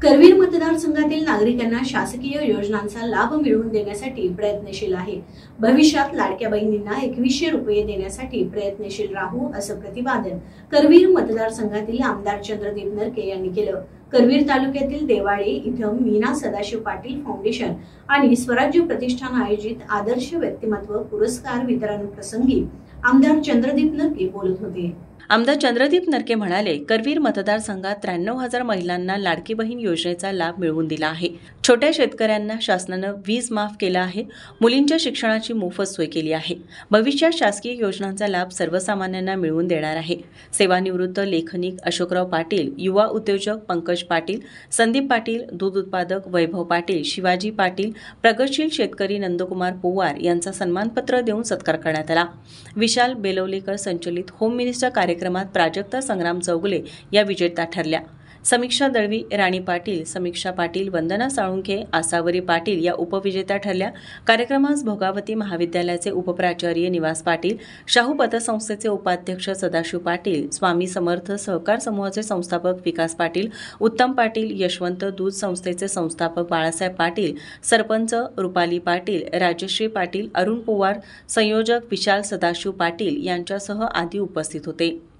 करवीर मतदारसंघातील नागरिकांना शासकीय योजनांचा लाभ मिळवून देण्यासाठी प्रयत्नशील आहे। भविष्यात लाडक्या बहिणींना 2100 रुपये देण्यासाठी प्रयत्नशील राहू असं प्रतिपादन करवीर मतदारसंघातील आमदार चंद्रदीप नरके यांनी केलं। करवीर तालुक्यातील देवाळे इथं मीना सदाशिव पाटील फाउंडेशन आणि स्वराज्य प्रतिष्ठान आयोजित आदर्श व्यक्तिमत्व पुरस्कार वितरण प्रसंगी आमदार चंद्रदीप नरके बोलत होते। आमदार चंद्रदीप नरके म्हणाले, करवीर मतदारसंघात 93,000 महिलांना लाडकी बहीण योजनेचा लाभ मिळवून दिला आहे। छोट्या शेतकऱ्यांना शासनानं वीज माफ केला आहे। मुलींच्या शिक्षणाची मोफत सोय केली आहे। भविष्यात शासकीय योजनांचा लाभ सर्वसामान्यांना मिळवून देणार आहे। सेवानिवृत्त लेखनिक अशोकराव पाटील, युवा उद्योजक पंकज पाटील, संदीप पाटील, दूध उत्पादक वैभव पाटील, शिवाजी पाटील, प्रगतशील शेतकरी नंदकुमार पोवार यांचा सन्मानपत्र देऊन सत्कार करण्यात आला। विशाल बेलवलेकर संचलित होम मिनिस्टर कार्यक्रमात प्राजक्ता संग्राम चौगुले या विजेत्या ठरल्या। समीक्षा दळवी, राणी पाटील, समीक्षा पाटील, वंदना साळुंखे, आसावरी पाटील या उपविजेत्या ठरल्या। कार्यक्रमास भोगावती महाविद्यालयाचे उपप्राचार्य निवास पाटील, शाहू पतसंस्थेचे उपाध्यक्ष सदाशिव पाटील, स्वामी समर्थ सहकार समूहाचे संस्थापक विकास पाटील, उत्तम पाटील, यशवंत दूध संस्थेचे संस्थापक बाळासाहेब पाटील, सरपंच रुपाली पाटील, राजश्री पाटील, अरुण पोवार, संयोजक विशाल सदाशिव पाटील यांच्यासह आदी उपस्थित होते।